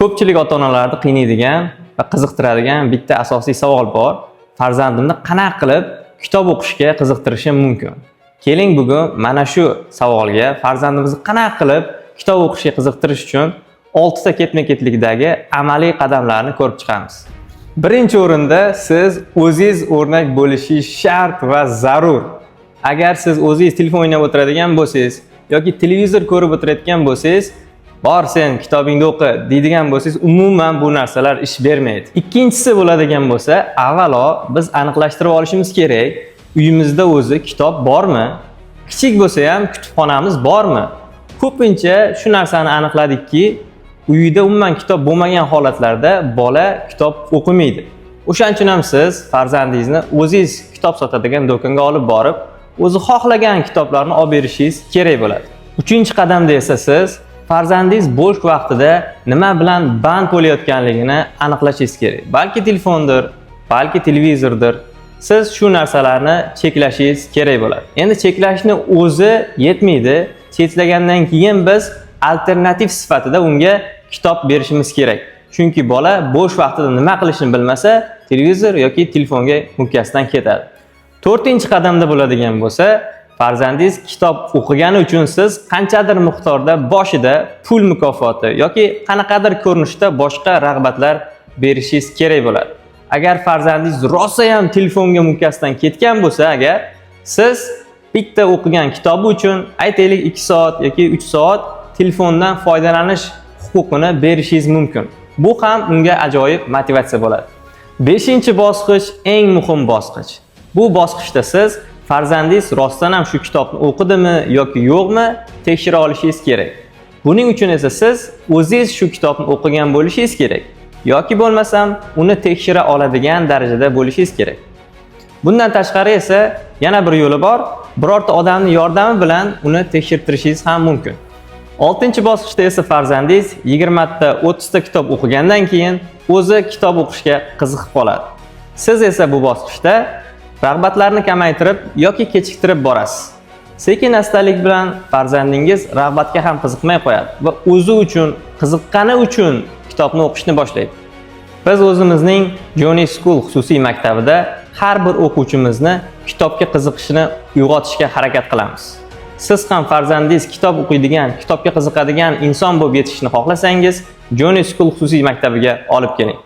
Ko'pchilik ota-onalarni qiynaydigan va qiziqtiradigan bitta asosiy savol bor. Farzandimni qanaqa qilib kitob o'qishga qiziqtirishim mumkin? Keling bugun mana shu savolga farzandimizni qanaqa qilib kitob o'qishga qiziqtirish uchun 6 ta ketma-ketlikdagi amaliy qadamlarni ko'rib chiqamiz. Birinchi o'rinda siz o'zingiz o'rnak bo'lishingiz shart va zarur. Agar siz o'zingiz telefon o'ynab o'tiradigan bo'lsangiz yoki televizor ko'rib o'tirayotgan bo'lsangiz, bor sen kitobingni o'qi deydigan bo'lsangiz, umuman bu narsalar ish bermaydi. Ikkinchisi bo'ladigan bo'lsa, avvalo biz aniqlashtirib olishimiz kerak, uyimizda o'zi kitob bormi? Kichik bo'lsa ham kutubxonamiz bormi? Ko'pincha shu narsani aniqladikki, uyida umuman kitob bo'lmagan holatlarda bola kitob o'qimaydi. O'shaning uchun ham siz farzandingizni o'zingiz kitob sotadigan do'konga olib borib, o'zi xohlagan kitoblarni olib berishingiz kerak bo'ladi. Uchinchi qadamda esa siz farzandingiz bo'sh vaqtida nima bilan band bo'layotganligini aniqlashingiz kerak. Balki telefondir, balki televizordir. Siz shu narsalarni cheklashingiz kerak bo'ladi. Endi cheklashni o'zi yetmaydi. Cheklagandan keyin biz alternativ sifatida unga kitob berishimiz kerak. Chunki bola bo'sh vaqtida nima qilishini bilmasa, televizor yoki telefonga mukkasidan ketadi. 4-qadamda bo'ladigan bo'lsa, farzandingiz kitob o'qigani uchun siz qanchadir miqdorda boshida pul mukofoti yoki qanaqadir ko'rinishda boshqa rag'batlar berishingiz kerak bo'ladi. Agar farzandingiz rosa ham telefonga mukkasidan ketgan bo'lsa, agar siz bitta o'qigan kitobi uchun aytaylik 2 soat yoki 3 soat telefondan foydalanish huquqini berishingiz mumkin. Bu ham unga ajoyib motivatsiya bo'ladi. 5-bosqich eng muhim bosqich. Bu bosqichda siz farzandingiz rostdan ham shu kitobni o'qidimi yoki yo'qmi tekshira olishingiz kerak. Buning uchun esa siz o'zingiz shu kitobni o'qigan bo'lishingiz kerak yoki bo'lmasam uni tekshira oladigan darajada bo'lishingiz kerak. Bundan tashqari esa yana bir yo'li bor. Birorta odamning yordami bilan uni tekshirtirishingiz ham mumkin. 6-bosqichda esa farzandingiz 20 ta, 30 ta kitob o'qigandan keyin o'zi kitob o'qishga qiziqib qoladi. Siz esa bu bosqichda rag'batlarni kamaytirib yoki kechiktirib borasiz. Sekin-astalik bilan farzandingiz rag'batga ham qiziqmay qo'yadi va o'zi uchun, qiziqqani uchun kitobni o'qishni boshlaydi. Biz o'zimizning Johnny School xususiy maktabida har bir o'quvchimizni kitobga qiziqishini uyg'otishga harakat qilamiz. Siz ham farzandingiz kitob o'qiydigan, kitobga qiziqadigan inson bo'lib yetishishni xohlasangiz, Johnny School xususiy maktabiga olib keling.